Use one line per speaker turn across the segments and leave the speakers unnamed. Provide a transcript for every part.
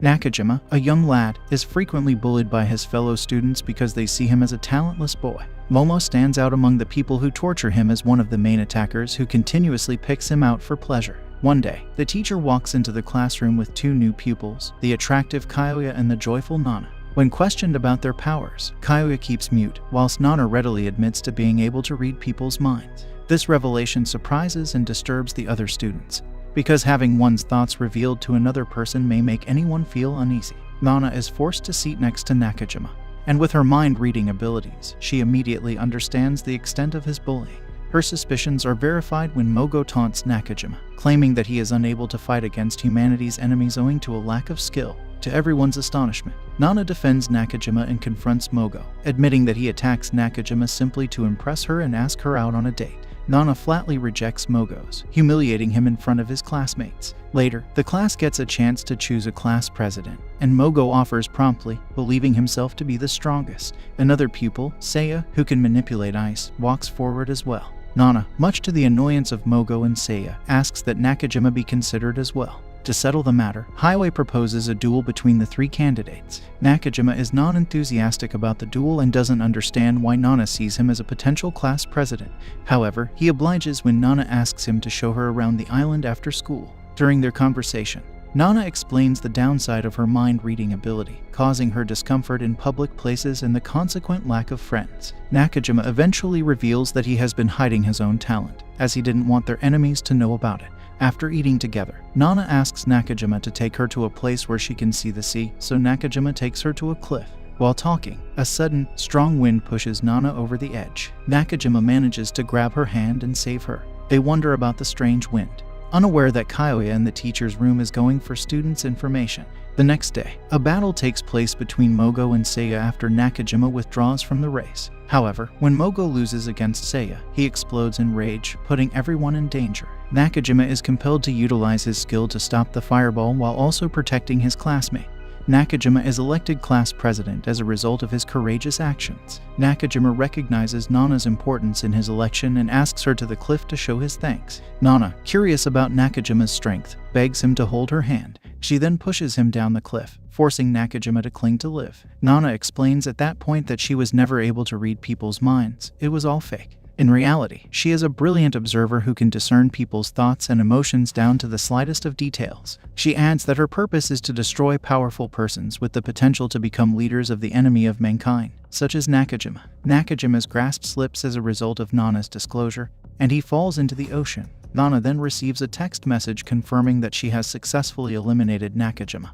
Nakajima, a young lad, is frequently bullied by his fellow students because they see him as a talentless boy. Momo stands out among the people who torture him as one of the main attackers who continuously picks him out for pleasure. One day, the teacher walks into the classroom with two new pupils, the attractive Kyoya and the joyful Nana. When questioned about their powers, Kyoya keeps mute, whilst Nana readily admits to being able to read people's minds. This revelation surprises and disturbs the other students, because having one's thoughts revealed to another person may make anyone feel uneasy. Nana is forced to seat next to Nakajima, and with her mind-reading abilities, she immediately understands the extent of his bullying. Her suspicions are verified when Mogo taunts Nakajima, claiming that he is unable to fight against humanity's enemies owing to a lack of skill. To everyone's astonishment, Nana defends Nakajima and confronts Mogo, admitting that he attacks Nakajima simply to impress her and ask her out on a date. Nana flatly rejects Mogo's, humiliating him in front of his classmates. Later, the class gets a chance to choose a class president, and Mogo offers promptly, believing himself to be the strongest. Another pupil, Seiya, who can manipulate ice, walks forward as well. Nana, much to the annoyance of Mogo and Seiya, asks that Nakajima be considered as well. To settle the matter, Highway proposes a duel between the three candidates. Nakajima is not enthusiastic about the duel and doesn't understand why Nana sees him as a potential class president. However, he obliges when Nana asks him to show her around the island after school. During their conversation, Nana explains the downside of her mind-reading ability, causing her discomfort in public places and the consequent lack of friends. Nakajima eventually reveals that he has been hiding his own talent, as he didn't want their enemies to know about it. After eating together, Nana asks Nakajima to take her to a place where she can see the sea, so Nakajima takes her to a cliff. While talking, a sudden, strong wind pushes Nana over the edge. Nakajima manages to grab her hand and save her. They wonder about the strange wind, unaware that Kyoya in the teacher's room is going for students' information. The next day, a battle takes place between Mogo and Seiya after Nakajima withdraws from the race. However, when Mogo loses against Seiya, he explodes in rage, putting everyone in danger. Nakajima is compelled to utilize his skill to stop the fireball while also protecting his classmate. Nakajima is elected class president as a result of his courageous actions. Nakajima recognizes Nana's importance in his election and asks her to the cliff to show his thanks. Nana, curious about Nakajima's strength, begs him to hold her hand. She then pushes him down the cliff, forcing Nakajima to cling to live. Nana explains at that point that she was never able to read people's minds. It was all fake. In reality, she is a brilliant observer who can discern people's thoughts and emotions down to the slightest of details. She adds that her purpose is to destroy powerful persons with the potential to become leaders of the enemy of mankind, such as Nakajima. Nakajima's grasp slips as a result of Nana's disclosure, and he falls into the ocean. Nana then receives a text message confirming that she has successfully eliminated Nakajima,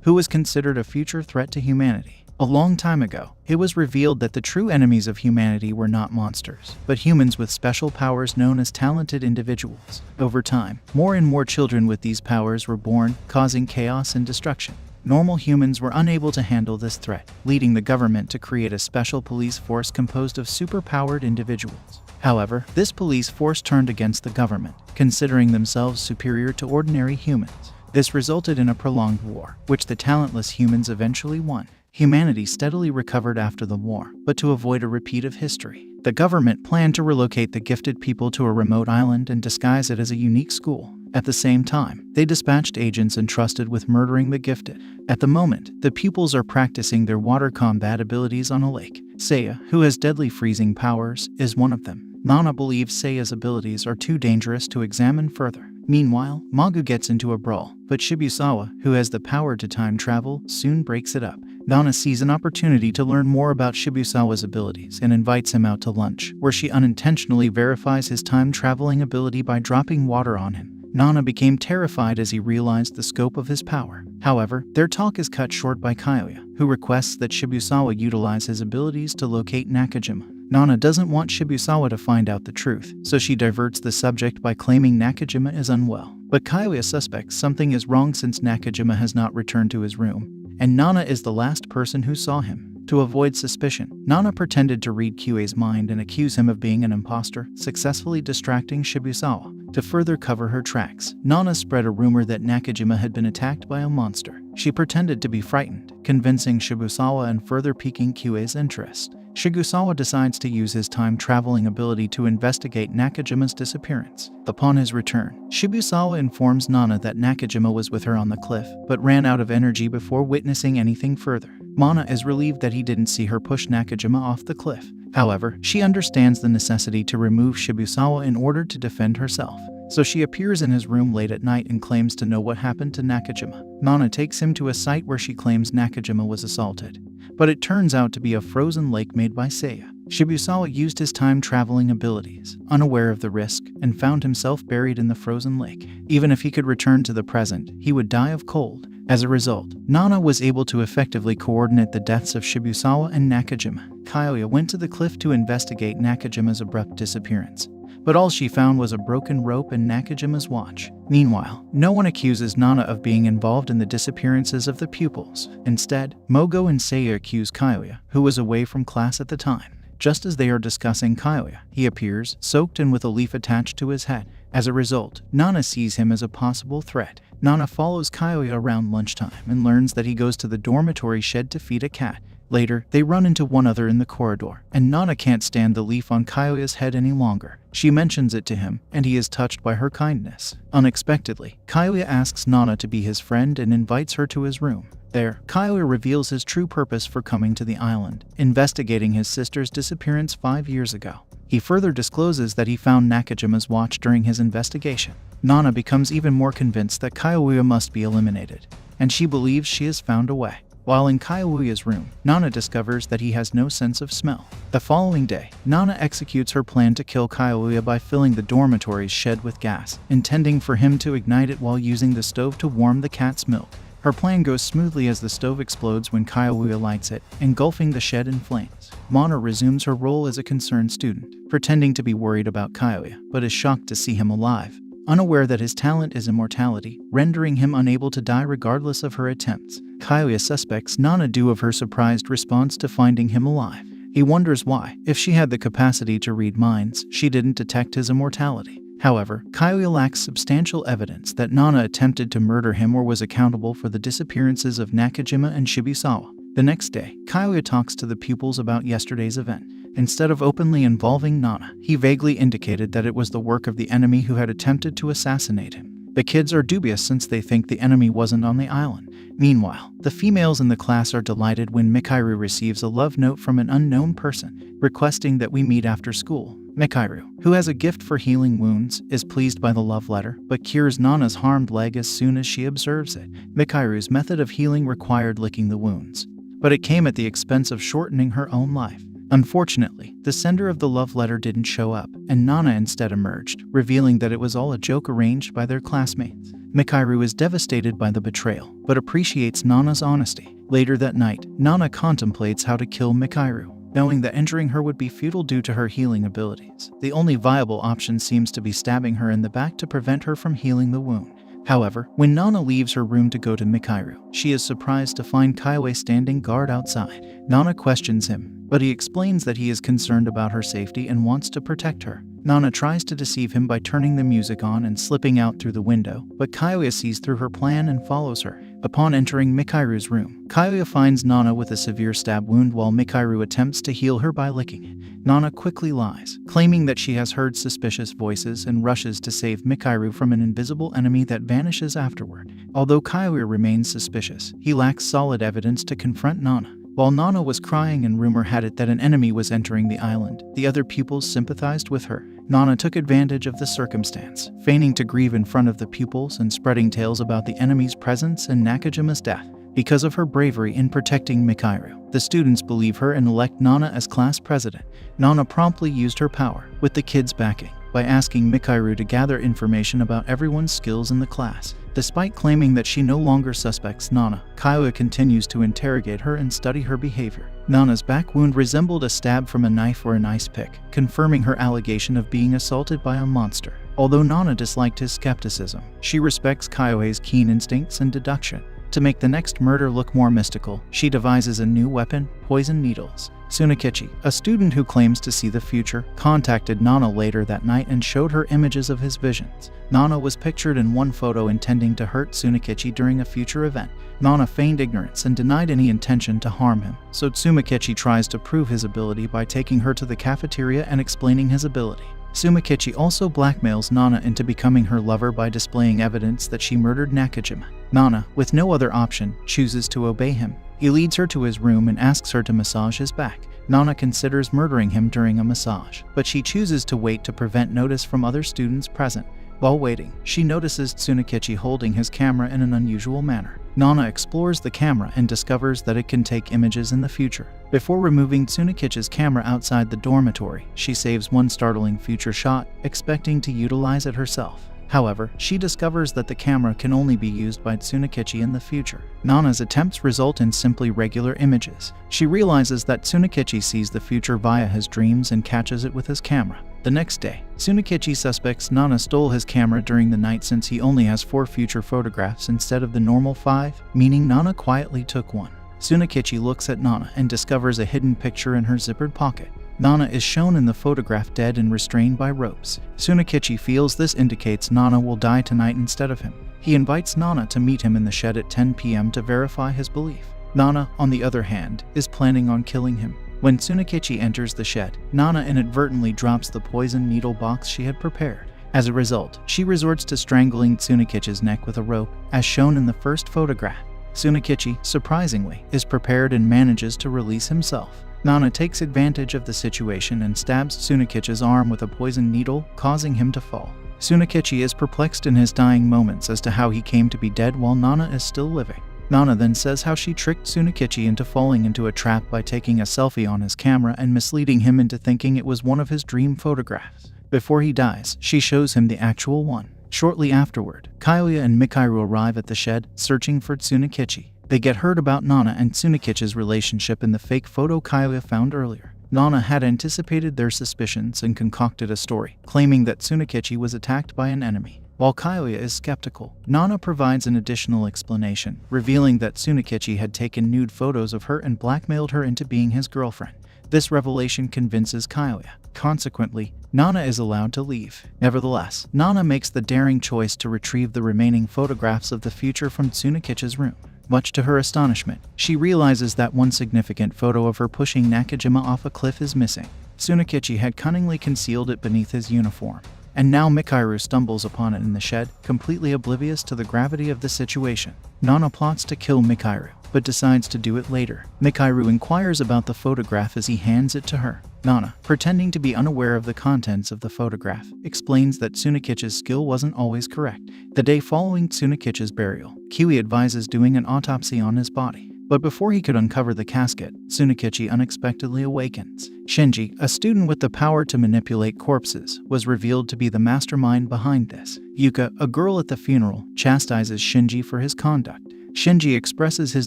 who was considered a future threat to humanity. A long time ago, it was revealed that the true enemies of humanity were not monsters, but humans with special powers known as talented individuals. Over time, more and more children with these powers were born, causing chaos and destruction. Normal humans were unable to handle this threat, leading the government to create a special police force composed of superpowered individuals. However, this police force turned against the government, considering themselves superior to ordinary humans. This resulted in a prolonged war, which the talentless humans eventually won. Humanity steadily recovered after the war, but to avoid a repeat of history, the government planned to relocate the gifted people to a remote island and disguise it as a unique school. At the same time, they dispatched agents entrusted with murdering the gifted. At the moment, the pupils are practicing their water combat abilities on a lake. Seiya, who has deadly freezing powers, is one of them. Nana believes Seiya's abilities are too dangerous to examine further. Meanwhile, Magu gets into a brawl, but Shibusawa, who has the power to time travel, soon breaks it up. Nana sees an opportunity to learn more about Shibusawa's abilities and invites him out to lunch, where she unintentionally verifies his time-traveling ability by dropping water on him. Nana became terrified as he realized the scope of his power. However, their talk is cut short by Kyoya, who requests that Shibusawa utilize his abilities to locate Nakajima. Nana doesn't want Shibusawa to find out the truth, so she diverts the subject by claiming Nakajima is unwell. But Kyoya suspects something is wrong since Nakajima has not returned to his room, and Nana is the last person who saw him. To avoid suspicion, Nana pretended to read Kyuei's mind and accuse him of being an imposter, successfully distracting Shibusawa. To further cover her tracks, Nana spread a rumor that Nakajima had been attacked by a monster. She pretended to be frightened, convincing Shibusawa and further piquing Kyuei's interest. Shibusawa decides to use his time-traveling ability to investigate Nakajima's disappearance. Upon his return, Shibusawa informs Nana that Nakajima was with her on the cliff, but ran out of energy before witnessing anything further. Mana is relieved that he didn't see her push Nakajima off the cliff. However, she understands the necessity to remove Shibusawa in order to defend herself. So she appears in his room late at night and claims to know what happened to Nakajima. Nana takes him to a site where she claims Nakajima was assaulted, but it turns out to be a frozen lake made by Seiya. Shibusawa used his time-traveling abilities, unaware of the risk, and found himself buried in the frozen lake. Even if he could return to the present, he would die of cold. As a result, Nana was able to effectively coordinate the deaths of Shibusawa and Nakajima. Kyoya went to the cliff to investigate Nakajima's abrupt disappearance, but all she found was a broken rope and Nakajima's watch. Meanwhile, no one accuses Nana of being involved in the disappearances of the pupils. Instead, Mogo and Seiya accuse Kyoya, who was away from class at the time. Just as they are discussing Kyoya, he appears, soaked and with a leaf attached to his head. As a result, Nana sees him as a possible threat. Nana follows Kyoya around lunchtime and learns that he goes to the dormitory shed to feed a cat. Later, they run into one another in the corridor, and Nana can't stand the leaf on Kyoya's head any longer. She mentions it to him, and he is touched by her kindness. Unexpectedly, Kyoya asks Nana to be his friend and invites her to his room. There, Kyoya reveals his true purpose for coming to the island, investigating his sister's disappearance 5 years ago. He further discloses that he found Nakajima's watch during his investigation. Nana becomes even more convinced that Kyoya must be eliminated, and she believes she has found a way. While in Kyoya's room, Nana discovers that he has no sense of smell. The following day, Nana executes her plan to kill Kyoya by filling the dormitory's shed with gas, intending for him to ignite it while using the stove to warm the cat's milk. Her plan goes smoothly as the stove explodes when Kyoya lights it, engulfing the shed in flames. Mana resumes her role as a concerned student, pretending to be worried about Kyoya, but is shocked to see him alive, unaware that his talent is immortality, rendering him unable to die regardless of her attempts. Kyoya suspects Nana due of her surprised response to finding him alive. He wonders why, if she had the capacity to read minds, she didn't detect his immortality. However, Kyoya lacks substantial evidence that Nana attempted to murder him or was accountable for the disappearances of Nakajima and Shibusawa. The next day, Kyoya talks to the pupils about yesterday's event. Instead of openly involving Nana, he vaguely indicated that it was the work of the enemy who had attempted to assassinate him. The kids are dubious since they think the enemy wasn't on the island. Meanwhile, the females in the class are delighted when Mikairu receives a love note from an unknown person, requesting that we meet after school. Mikairu, who has a gift for healing wounds, is pleased by the love letter, but cures Nana's harmed leg as soon as she observes it. Mikairu's method of healing required licking the wounds, but it came at the expense of shortening her own life. Unfortunately, the sender of the love letter didn't show up, and Nana instead emerged, revealing that it was all a joke arranged by their classmates. Mikairu is devastated by the betrayal, but appreciates Nana's honesty. Later that night, Nana contemplates how to kill Mikairu, knowing that injuring her would be futile due to her healing abilities. The only viable option seems to be stabbing her in the back to prevent her from healing the wound. However, when Nana leaves her room to go to Mikairu, she is surprised to find Kyoya standing guard outside. Nana questions him, but he explains that he is concerned about her safety and wants to protect her. Nana tries to deceive him by turning the music on and slipping out through the window, but Kyoya sees through her plan and follows her. Upon entering Mikairu's room, Kyoya finds Nana with a severe stab wound while Mikairu attempts to heal her by licking it. Nana quickly lies, claiming that she has heard suspicious voices and rushes to save Mikairu from an invisible enemy that vanishes afterward. Although Kyoya remains suspicious, he lacks solid evidence to confront Nana. While Nana was crying and rumor had it that an enemy was entering the island, the other pupils sympathized with her. Nana took advantage of the circumstance, feigning to grieve in front of the pupils and spreading tales about the enemy's presence and Nakajima's death. Because of her bravery in protecting Mikairu, the students believe her and elect Nana as class president. Nana promptly used her power, with the kids backing, by asking Mikairu to gather information about everyone's skills in the class. Despite claiming that she no longer suspects Nana, Kyoya continues to interrogate her and study her behavior. Nana's back wound resembled a stab from a knife or an ice pick, confirming her allegation of being assaulted by a monster. Although Nana disliked his skepticism, she respects Kyoya's keen instincts and deduction. To make the next murder look more mystical, she devises a new weapon: poison needles. Tsunakichi, a student who claims to see the future, contacted Nana later that night and showed her images of his visions. Nana was pictured in one photo intending to hurt Tsunakichi during a future event. Nana feigned ignorance and denied any intention to harm him, so Tsunakichi tries to prove his ability by taking her to the cafeteria and explaining his ability. Tsunakichi also blackmails Nana into becoming her lover by displaying evidence that she murdered Nakajima. Nana, with no other option, chooses to obey him. He leads her to his room and asks her to massage his back. Nana considers murdering him during a massage, but she chooses to wait to prevent notice from other students present. While waiting, she notices Tsunakichi holding his camera in an unusual manner. Nana explores the camera and discovers that it can take images in the future. Before removing Tsunakichi's camera outside the dormitory, she saves one startling future shot, expecting to utilize it herself. However, she discovers that the camera can only be used by Tsunakichi in the future. Nana's attempts result in simply regular images. She realizes that Tsunakichi sees the future via his dreams and catches it with his camera. The next day, Tsunakichi suspects Nana stole his camera during the night since he only has 4 future photographs instead of the normal 5, meaning Nana quietly took one. Tsunakichi looks at Nana and discovers a hidden picture in her zippered pocket. Nana is shown in the photograph dead and restrained by ropes. Tsunakichi feels this indicates Nana will die tonight instead of him. He invites Nana to meet him in the shed at 10 p.m. to verify his belief. Nana, on the other hand, is planning on killing him. When Tsunakichi enters the shed, Nana inadvertently drops the poison needle box she had prepared. As a result, she resorts to strangling Tsunakichi's neck with a rope, as shown in the first photograph. Tsunakichi, surprisingly, is prepared and manages to release himself. Nana takes advantage of the situation and stabs Tsunakichi's arm with a poison needle, causing him to fall. Tsunakichi is perplexed in his dying moments as to how he came to be dead while Nana is still living. Nana then says how she tricked Tsunakichi into falling into a trap by taking a selfie on his camera and misleading him into thinking it was one of his dream photographs. Before he dies, she shows him the actual one. Shortly afterward, Kyoya and Mikairu arrive at the shed, searching for Tsunakichi. They get heard about Nana and Tsunakichi's relationship in the fake photo Kyoya found earlier. Nana had anticipated their suspicions and concocted a story, claiming that Tsunakichi was attacked by an enemy. While Kyoya is skeptical, Nana provides an additional explanation, revealing that Tsunakichi had taken nude photos of her and blackmailed her into being his girlfriend. This revelation convinces Kyoya. Consequently, Nana is allowed to leave. Nevertheless, Nana makes the daring choice to retrieve the remaining photographs of the future from Tsunakichi's room. Much to her astonishment, she realizes that one significant photo of her pushing Nakajima off a cliff is missing. Tsunakichi had cunningly concealed it beneath his uniform. And now Mikairu stumbles upon it in the shed, completely oblivious to the gravity of the situation. Nana plots to kill Mikairu, but decides to do it later. Mikairu inquires about the photograph as he hands it to her. Nana, pretending to be unaware of the contents of the photograph, explains that Tsunakichi's skill wasn't always correct. The day following Tsunakichi's burial, Kiwi advises doing an autopsy on his body. But before he could uncover the casket, Tsunakichi unexpectedly awakens. Shinji, a student with the power to manipulate corpses, was revealed to be the mastermind behind this. Yuka, a girl at the funeral, chastises Shinji for his conduct. Shinji expresses his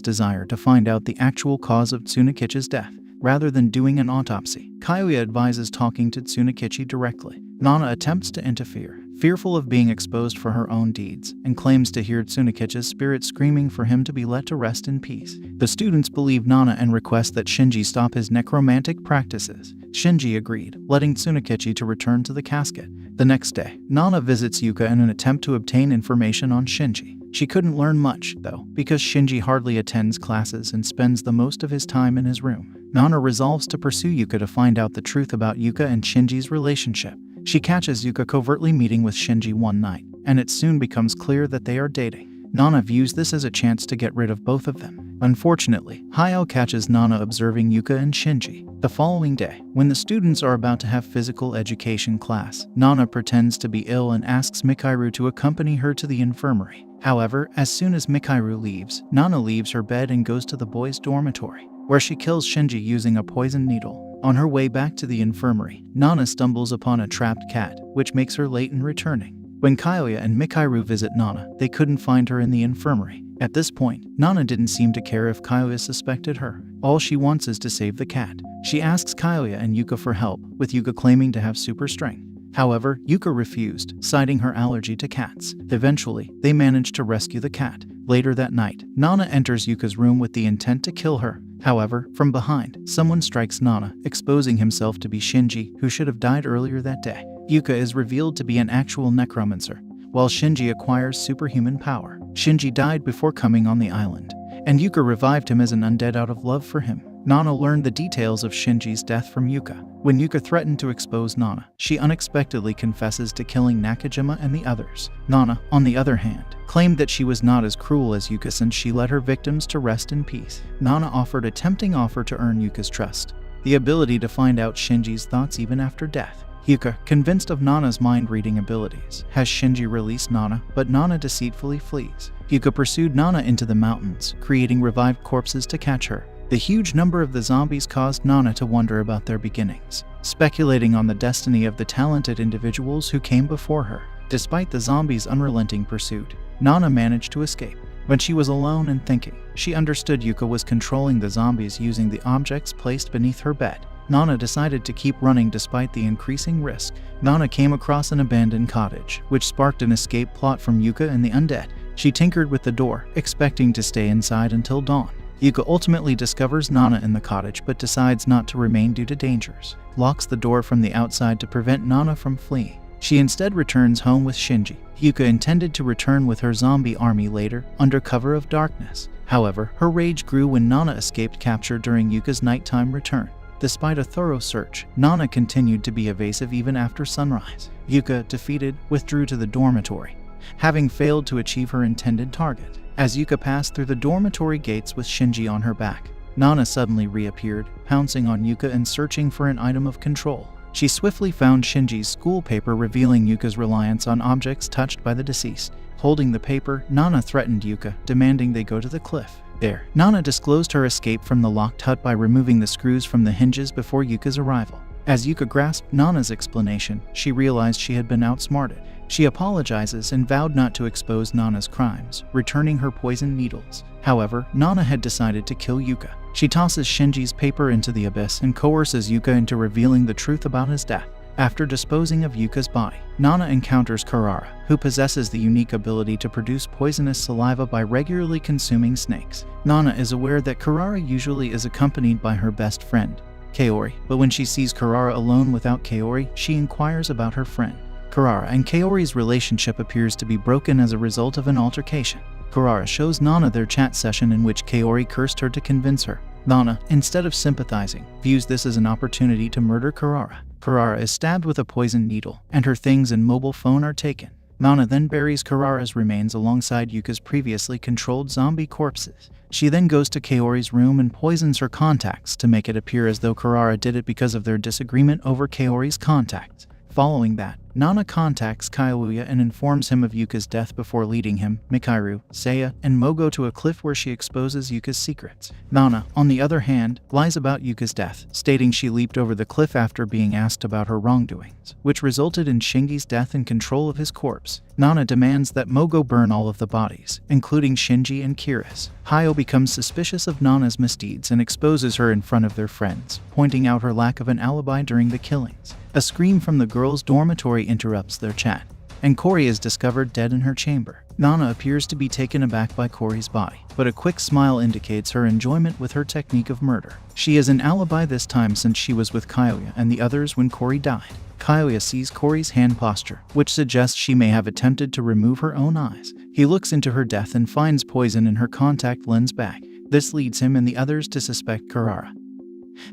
desire to find out the actual cause of Tsunakichi's death, rather than doing an autopsy. Kyoya advises talking to Tsunakichi directly. Nana attempts to interfere, fearful of being exposed for her own deeds, and claims to hear Tsunakichi's spirit screaming for him to be let to rest in peace. The students believe Nana and request that Shinji stop his necromantic practices. Shinji agreed, letting Tsunakichi to return to the casket. The next day, Nana visits Yuka in an attempt to obtain information on Shinji. She couldn't learn much, though, because Shinji hardly attends classes and spends the most of his time in his room. Nana resolves to pursue Yuka to find out the truth about Yuka and Shinji's relationship. She catches Yuka covertly meeting with Shinji one night, and it soon becomes clear that they are dating. Nana views this as a chance to get rid of both of them. Unfortunately, Hayao catches Nana observing Yuka and Shinji. The following day, when the students are about to have physical education class, Nana pretends to be ill and asks Mikairu to accompany her to the infirmary. However, as soon as Mikairu leaves, Nana leaves her bed and goes to the boys' dormitory, where she kills Shinji using a poison needle. On her way back to the infirmary, Nana stumbles upon a trapped cat, which makes her late in returning. When Kyoya and Mikairu visit Nana, they couldn't find her in the infirmary. At this point, Nana didn't seem to care if Kyoya suspected her. All she wants is to save the cat. She asks Kyoya and Yuka for help, with Yuka claiming to have super strength. However, Yuka refused, citing her allergy to cats. Eventually, they managed to rescue the cat. Later that night, Nana enters Yuka's room with the intent to kill her. However, from behind, someone strikes Nana, exposing himself to be Shinji, who should have died earlier that day. Yuka is revealed to be an actual necromancer, while Shinji acquires superhuman power. Shinji died before coming on the island, and Yuka revived him as an undead out of love for him. Nana learned the details of Shinji's death from Yuka. When Yuka threatened to expose Nana, she unexpectedly confesses to killing Nakajima and the others. Nana, on the other hand, claimed that she was not as cruel as Yuka since she led her victims to rest in peace. Nana offered a tempting offer to earn Yuka's trust, the ability to find out Shinji's thoughts even after death. Yuka, convinced of Nana's mind-reading abilities, has Shinji release Nana, but Nana deceitfully flees. Yuka pursued Nana into the mountains, creating revived corpses to catch her. The huge number of the zombies caused Nana to wonder about their beginnings, speculating on the destiny of the talented individuals who came before her. Despite the zombies' unrelenting pursuit, Nana managed to escape. When she was alone and thinking, she understood Yuka was controlling the zombies using the objects placed beneath her bed. Nana decided to keep running despite the increasing risk. Nana came across an abandoned cottage, which sparked an escape plot from Yuka and the undead. She tinkered with the door, expecting to stay inside until dawn. Yuka ultimately discovers Nana in the cottage but decides not to remain due to dangers, locks the door from the outside to prevent Nana from fleeing. She instead returns home with Shinji. Yuka intended to return with her zombie army later, under cover of darkness. However, her rage grew when Nana escaped capture during Yuka's nighttime return. Despite a thorough search, Nana continued to be evasive even after sunrise. Yuka, defeated, withdrew to the dormitory, having failed to achieve her intended target. As Yuka passed through the dormitory gates with Shinji on her back, Nana suddenly reappeared, pouncing on Yuka and searching for an item of control. She swiftly found Shinji's school paper, revealing Yuka's reliance on objects touched by the deceased. Holding the paper, Nana threatened Yuka, demanding they go to the cliff. There, Nana disclosed her escape from the locked hut by removing the screws from the hinges before Yuka's arrival. As Yuka grasped Nana's explanation, she realized she had been outsmarted. She apologizes and vowed not to expose Nana's crimes, returning her poison needles. However, Nana had decided to kill Yuka. She tosses Shinji's paper into the abyss and coerces Yuka into revealing the truth about his death. After disposing of Yuka's body, Nana encounters Karara, who possesses the unique ability to produce poisonous saliva by regularly consuming snakes. Nana is aware that Karara usually is accompanied by her best friend, Kaori, but when she sees Karara alone without Kaori, she inquires about her friend. Karara and Kaori's relationship appears to be broken as a result of an altercation. Karara shows Nana their chat session in which Kaori cursed her to convince her. Nana, instead of sympathizing, views this as an opportunity to murder Karara. Karara is stabbed with a poisoned needle, and her things and mobile phone are taken. Nana then buries Karara's remains alongside Yuka's previously controlled zombie corpses. She then goes to Kaori's room and poisons her contacts to make it appear as though Karara did it because of their disagreement over Kaori's contacts. Following that, Nana contacts Kaoya and informs him of Yuka's death before leading him, Mikairu, Seiya, and Mogo to a cliff where she exposes Yuka's secrets. Nana, on the other hand, lies about Yuka's death, stating she leaped over the cliff after being asked about her wrongdoings, which resulted in Shinji's death and control of his corpse. Nana demands that Mogo burn all of the bodies, including Shinji and Kira's. Hayo becomes suspicious of Nana's misdeeds and exposes her in front of their friends, pointing out her lack of an alibi during the killings. A scream from the girls' dormitory interrupts their chat, and Kori is discovered dead in her chamber. Nana appears to be taken aback by Kori's body, but a quick smile indicates her enjoyment with her technique of murder. She has an alibi this time since she was with Kaoya and the others when Kori died. Kaoya sees Kori's hand posture, which suggests she may have attempted to remove her own eyes. He looks into her death and finds poison in her contact lens bag. This leads him and the others to suspect Karara,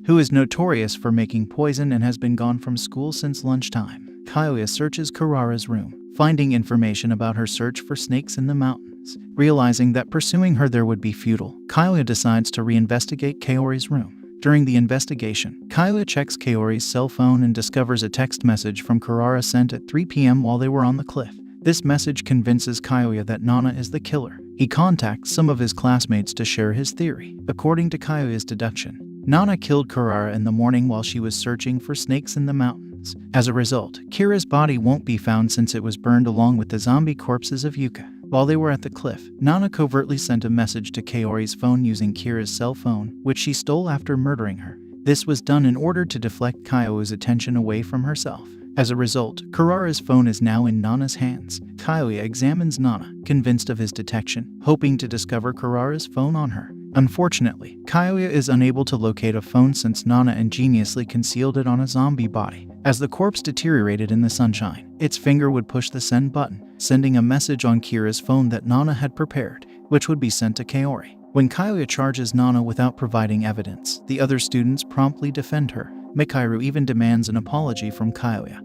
who is notorious for making poison and has been gone from school since lunchtime. Kaoya searches Karara's room, finding information about her search for snakes in the mountains. Realizing that pursuing her there would be futile, Kaoya decides to reinvestigate Kaori's room. During the investigation, Kaoya checks Kaori's cell phone and discovers a text message from Karara sent at 3 p.m. while they were on the cliff. This message convinces Kaoya that Nana is the killer. He contacts some of his classmates to share his theory. According to Kaoya's deduction, Nana killed Karara in the morning while she was searching for snakes in the mountains. As a result, Kira's body won't be found since it was burned along with the zombie corpses of Yuka. While they were at the cliff, Nana covertly sent a message to Kaori's phone using Kira's cell phone, which she stole after murdering her. This was done in order to deflect Kaoya's attention away from herself. As a result, Kurara's phone is now in Nana's hands. Kyoya examines Nana, convinced of his detection, hoping to discover Kurara's phone on her. Unfortunately, Kyoya is unable to locate a phone since Nana ingeniously concealed it on a zombie body. As the corpse deteriorated in the sunshine, its finger would push the send button, sending a message on Kira's phone that Nana had prepared, which would be sent to Kaori. When Kyoya charges Nana without providing evidence, the other students promptly defend her. Mikairu even demands an apology from Kyoya,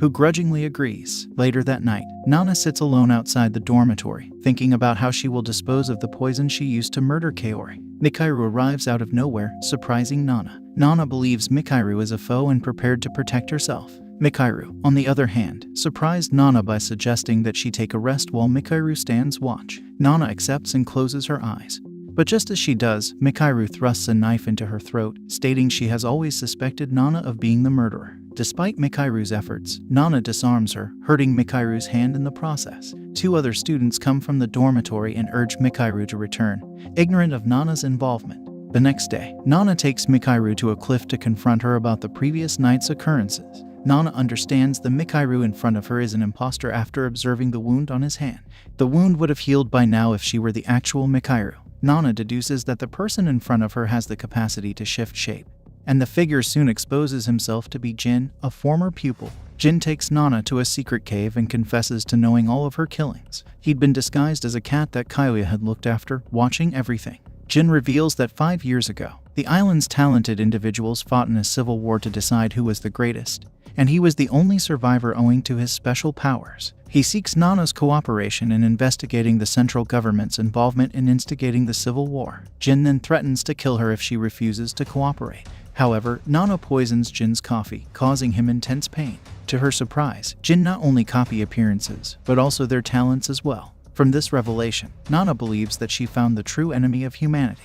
who grudgingly agrees. Later that night, Nana sits alone outside the dormitory, thinking about how she will dispose of the poison she used to murder Kaori. Mikairu arrives out of nowhere, surprising Nana. Nana believes Mikairu is a foe and prepared to protect herself. Mikairu, on the other hand, surprised Nana by suggesting that she take a rest while Mikairu stands watch. Nana accepts and closes her eyes. But just as she does, Mikairu thrusts a knife into her throat, stating she has always suspected Nana of being the murderer. Despite Mikairu's efforts, Nana disarms her, hurting Mikairu's hand in the process. Two other students come from the dormitory and urge Mikairu to return, ignorant of Nana's involvement. The next day, Nana takes Mikairu to a cliff to confront her about the previous night's occurrences. Nana understands the Mikairu in front of her is an imposter after observing the wound on his hand. The wound would have healed by now if she were the actual Mikairu. Nana deduces that the person in front of her has the capacity to shift shape, and the figure soon exposes himself to be Jin, a former pupil. Jin takes Nana to a secret cave and confesses to knowing all of her killings. He'd been disguised as a cat that Kyoya had looked after, watching everything. Jin reveals that 5 years ago, the island's talented individuals fought in a civil war to decide who was the greatest, and he was the only survivor owing to his special powers. He seeks Nana's cooperation in investigating the central government's involvement in instigating the civil war. Jin then threatens to kill her if she refuses to cooperate. However, Nana poisons Jin's coffee, causing him intense pain. To her surprise, Jin not only copy appearances, but also their talents as well. From this revelation, Nana believes that she found the true enemy of humanity.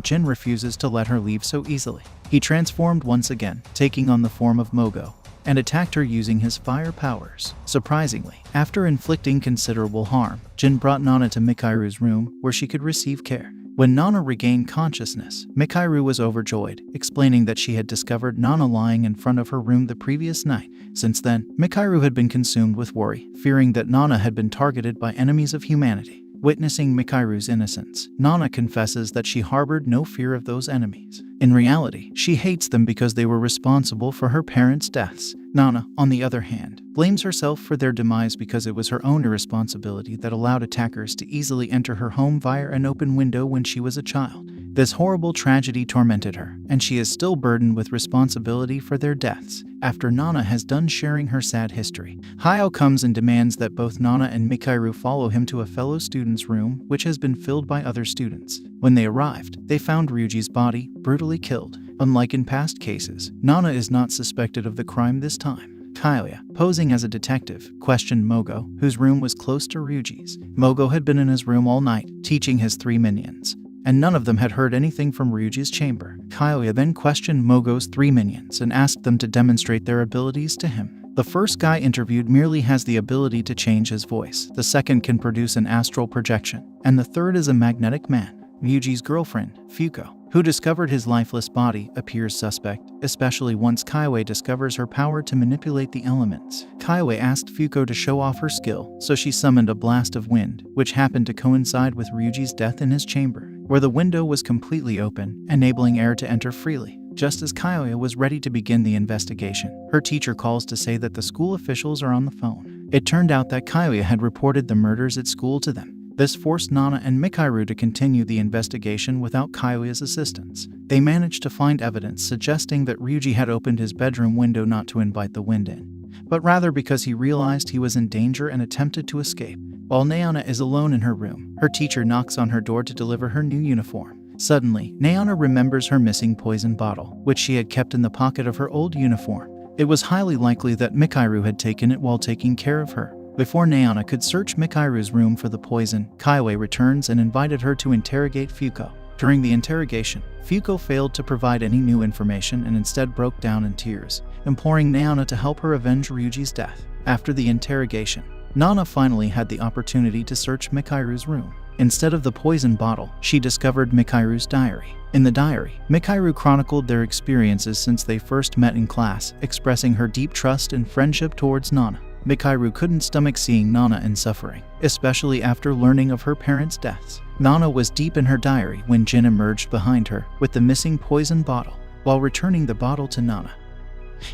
Jin refuses to let her leave so easily. He transformed once again, taking on the form of Mogo, and attacked her using his fire powers. Surprisingly, after inflicting considerable harm, Jin brought Nana to Mikairu's room where she could receive care. When Nana regained consciousness, Mikairu was overjoyed, explaining that she had discovered Nana lying in front of her room the previous night. Since then, Mikairu had been consumed with worry, fearing that Nana had been targeted by enemies of humanity. Witnessing Mikairu's innocence, Nana confesses that she harbored no fear of those enemies. In reality, she hates them because they were responsible for her parents' deaths. Nana, on the other hand, blames herself for their demise because it was her own irresponsibility that allowed attackers to easily enter her home via an open window when she was a child. This horrible tragedy tormented her, and she is still burdened with responsibility for their deaths. After Nana has done sharing her sad history, Hayao comes and demands that both Nana and Mikairu follow him to a fellow student's room, which has been filled by other students. When they arrived, they found Ryuji's body, brutally killed. Unlike in past cases, Nana is not suspected of the crime this time. Kyoya, posing as a detective, questioned Mogo, whose room was close to Ryuji's. Mogo had been in his room all night, teaching his 3 minions, and none of them had heard anything from Ryuji's chamber. Kyoya then questioned Mogo's 3 minions and asked them to demonstrate their abilities to him. The first guy interviewed merely has the ability to change his voice, the second can produce an astral projection, and the third is a magnetic man. Ryuji's girlfriend, Fuko, who discovered his lifeless body, appears suspect, especially once Kyoya discovers her power to manipulate the elements. Kyoya asked Fuko to show off her skill, so she summoned a blast of wind, which happened to coincide with Ryuji's death in his chamber, where the window was completely open, enabling air to enter freely. Just as Kyoya was ready to begin the investigation, her teacher calls to say that the school officials are on the phone. It turned out that Kyoya had reported the murders at school to them. This forced Nana and Mikairu to continue the investigation without Kyoya's assistance. They managed to find evidence suggesting that Ryuji had opened his bedroom window not to invite the wind in, but rather because he realized he was in danger and attempted to escape. While Nayana is alone in her room, her teacher knocks on her door to deliver her new uniform. Suddenly, Nayana remembers her missing poison bottle, which she had kept in the pocket of her old uniform. It was highly likely that Mikairu had taken it while taking care of her. Before Nayana could search Mikairu's room for the poison, Kyoya returns and invited her to interrogate Fuko. During the interrogation, Fuko failed to provide any new information and instead broke down in tears, imploring Nayana to help her avenge Ryuji's death. After the interrogation, Nana finally had the opportunity to search Mikairu's room. Instead of the poison bottle, she discovered Mikairu's diary. In the diary, Mikairu chronicled their experiences since they first met in class, expressing her deep trust and friendship towards Nana. Mikairu couldn't stomach seeing Nana in suffering, especially after learning of her parents' deaths. Nana was deep in her diary when Jin emerged behind her with the missing poison bottle. While returning the bottle to Nana,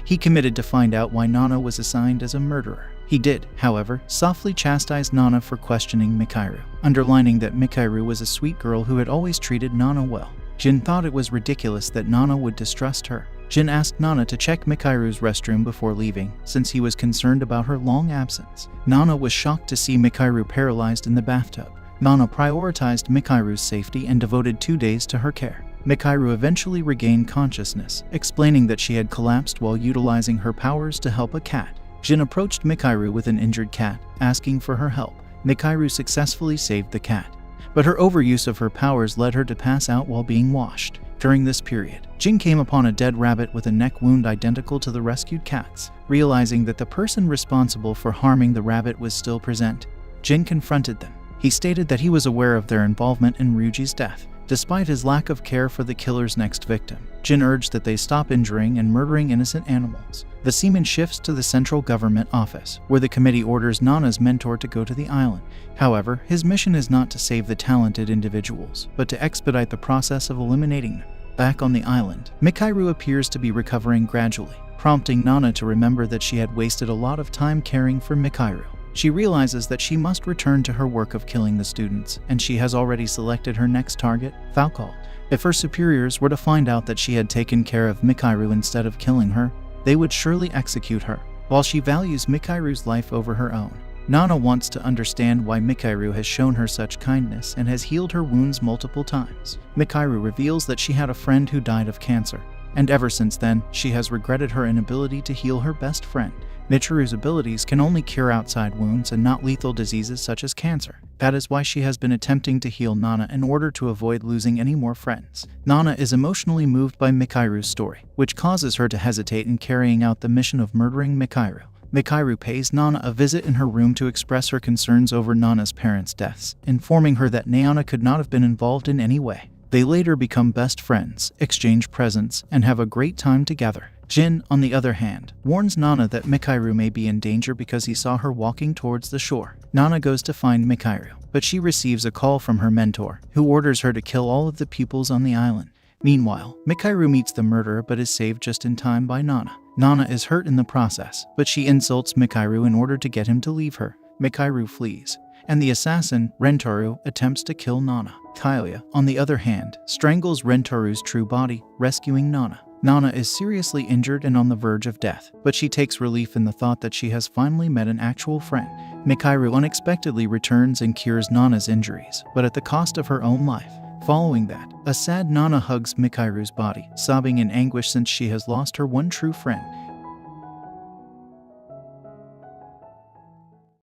he committed to find out why Nana was assigned as a murderer. He did, however, softly chastise Nana for questioning Mikairu, underlining that Mikairu was a sweet girl who had always treated Nana well. Jin thought it was ridiculous that Nana would distrust her. Jin asked Nana to check Mikairu's restroom before leaving, since he was concerned about her long absence. Nana was shocked to see Mikairu paralyzed in the bathtub. Nana prioritized Mikairu's safety and devoted 2 days to her care. Mikairu eventually regained consciousness, explaining that she had collapsed while utilizing her powers to help a cat. Jin approached Mikairu with an injured cat, asking for her help. Mikairu successfully saved the cat, but her overuse of her powers led her to pass out while being washed. During this period, Jin came upon a dead rabbit with a neck wound identical to the rescued cat's. Realizing that the person responsible for harming the rabbit was still present, Jin confronted them. He stated that he was aware of their involvement in Ryuji's death. Despite his lack of care for the killer's next victim, Jin urged that they stop injuring and murdering innocent animals. The scene shifts to the central government office, where the committee orders Nana's mentor to go to the island. However, his mission is not to save the talented individuals, but to expedite the process of eliminating them. Back on the island, Mikairu appears to be recovering gradually, prompting Nana to remember that she had wasted a lot of time caring for Mikairu. She realizes that she must return to her work of killing the students, and she has already selected her next target, Falcol. If her superiors were to find out that she had taken care of Mikairu instead of killing her, they would surely execute her. While she values Mikairu's life over her own, Nana wants to understand why Mikairu has shown her such kindness and has healed her wounds multiple times. Mikairu reveals that she had a friend who died of cancer, and ever since then, she has regretted her inability to heal her best friend. Michiru's abilities can only cure outside wounds and not lethal diseases such as cancer. That is why she has been attempting to heal Nana in order to avoid losing any more friends. Nana is emotionally moved by Mikairu's story, which causes her to hesitate in carrying out the mission of murdering Mikairu. Mikairu pays Nana a visit in her room to express her concerns over Nana's parents' deaths, informing her that Nana could not have been involved in any way. They later become best friends, exchange presents, and have a great time together. Jin, on the other hand, warns Nana that Mikairu may be in danger because he saw her walking towards the shore. Nana goes to find Mikairu, but she receives a call from her mentor, who orders her to kill all of the pupils on the island. Meanwhile, Mikairu meets the murderer but is saved just in time by Nana. Nana is hurt in the process, but she insults Mikairu in order to get him to leave her. Mikairu flees, and the assassin, Rentaru, attempts to kill Nana. Kailia, on the other hand, strangles Rentaru's true body, rescuing Nana. Nana is seriously injured and on the verge of death, but she takes relief in the thought that she has finally met an actual friend. Mikairu unexpectedly returns and cures Nana's injuries, but at the cost of her own life. Following that, a sad Nana hugs Mikairu's body, sobbing in anguish since she has lost her one true friend.